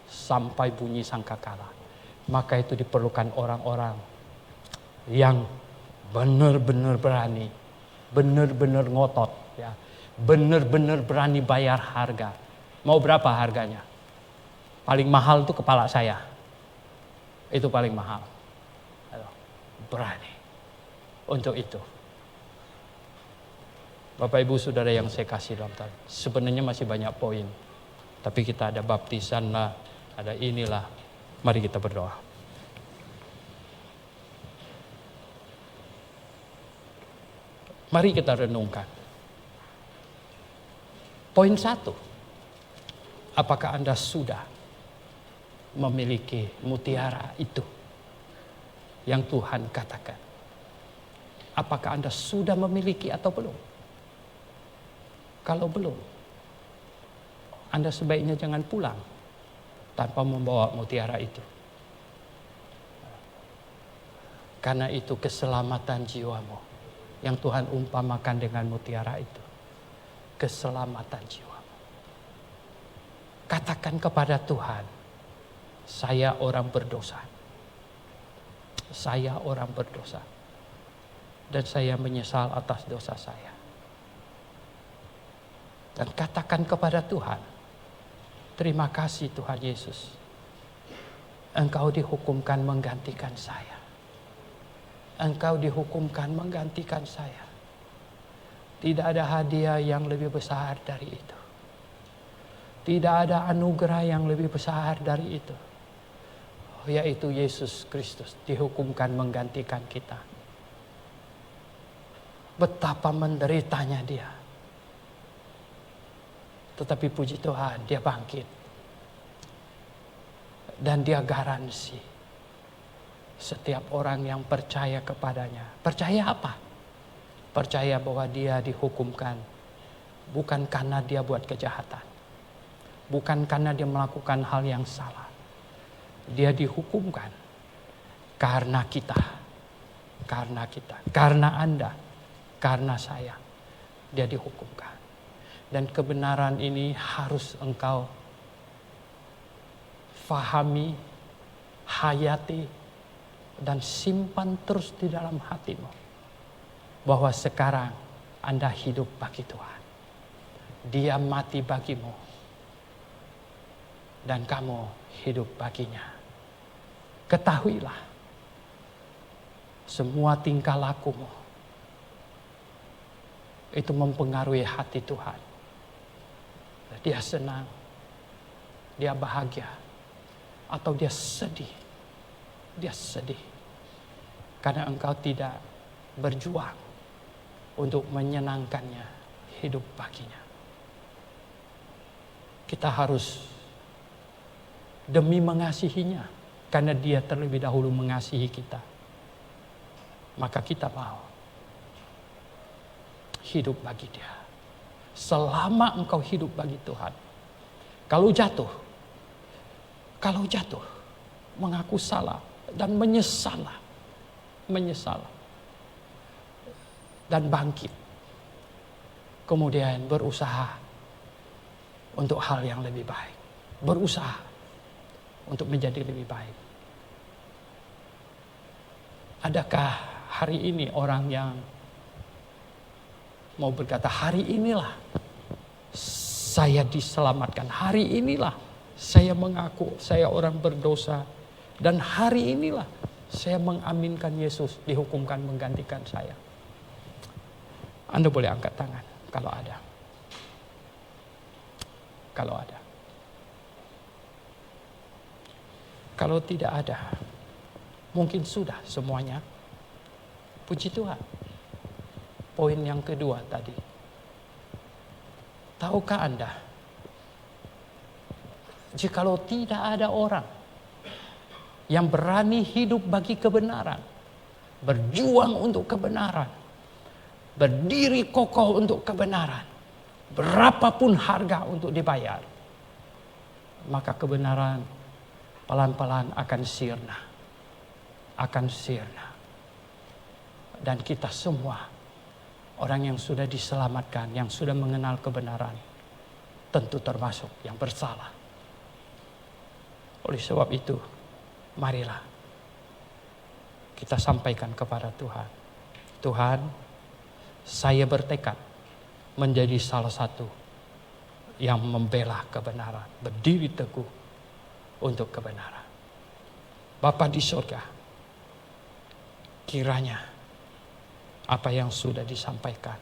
Sampai bunyi sangkakala. Maka itu diperlukan orang-orang yang benar-benar berani. Benar-benar ngotot. ya. Benar-benar berani bayar harga. Mau berapa harganya? Paling mahal itu kepala saya. Itu paling mahal. Berani untuk itu. Bapak Ibu Saudara yang saya kasih dalam Tuhan, sebenarnya masih banyak poin. Tapi kita ada baptisan lah, ada inilah. Mari kita berdoa. Mari kita renungkan. Poin 1. Apakah Anda sudah memiliki mutiara itu yang Tuhan katakan? Apakah Anda sudah memiliki atau belum? Kalau belum, Anda sebaiknya jangan pulang tanpa membawa mutiara itu. Karena itu keselamatan jiwamu yang Tuhan umpamakan dengan mutiara itu. Keselamatan jiwamu. Katakan kepada Tuhan, saya orang berdosa. Saya orang berdosa. Dan saya menyesal atas dosa saya. Dan katakan kepada Tuhan, terima kasih Tuhan Yesus. Engkau dihukumkan menggantikan saya. Engkau dihukumkan menggantikan saya. Tidak ada hadiah yang lebih besar dari itu. Tidak ada anugerah yang lebih besar dari itu. Yaitu Yesus Kristus dihukumkan menggantikan kita. Betapa menderitanya dia. Tetapi puji Tuhan, dia bangkit. Dan dia garansi setiap orang yang percaya kepadanya. Percaya apa? Percaya bahwa dia dihukumkan bukan karena dia buat kejahatan. Bukan karena dia melakukan hal yang salah. Dia dihukumkan karena kita. Karena kita. Karena Anda. Karena saya. Dia dihukumkan. Dan kebenaran ini harus engkau fahami, hayati, dan simpan terus di dalam hatimu. Bahwa sekarang Anda hidup bagi Tuhan. Dia mati bagimu. Dan kamu hidup baginya. Ketahuilah. Semua tingkah lakumu. Itu mempengaruhi hati Tuhan. Dia senang, dia bahagia, atau dia sedih. Dia sedih karena engkau tidak berjuang untuk menyenangkannya, hidup baginya. Kita harus demi mengasihinya, karena dia terlebih dahulu mengasihi kita. Maka kita mau hidup bagi dia. Selama engkau hidup bagi Tuhan. Kalau jatuh, mengaku salah dan menyesal. Dan bangkit. Kemudian berusaha untuk hal yang lebih baik. Berusaha untuk menjadi lebih baik. Adakah hari ini orang yang mau berkata, hari inilah saya diselamatkan. Hari inilah saya mengaku saya orang berdosa. Dan hari inilah saya mengaminkan Yesus dihukumkan menggantikan saya. Anda boleh angkat tangan kalau ada. Kalau ada. Kalau tidak ada, mungkin sudah semuanya. Puji Tuhan. Poin yang kedua tadi. Tahukah Anda? Jikalau tidak ada orang yang berani hidup bagi kebenaran, berjuang untuk kebenaran, berdiri kokoh untuk kebenaran, berapapun harga untuk dibayar, maka kebenaran pelan-pelan akan sirna. Akan sirna. Dan kita semua orang yang sudah diselamatkan, yang sudah mengenal kebenaran, tentu termasuk yang bersalah. Oleh sebab itu, marilah kita sampaikan kepada Tuhan. Tuhan, saya bertekad menjadi salah satu yang membela kebenaran, berdiri teguh untuk kebenaran. Bapa di surga, kiranya apa yang sudah disampaikan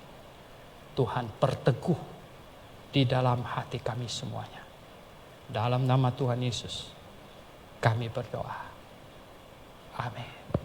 Tuhan perteguh di dalam hati kami semuanya. Dalam nama Tuhan Yesus kami berdoa. Amin.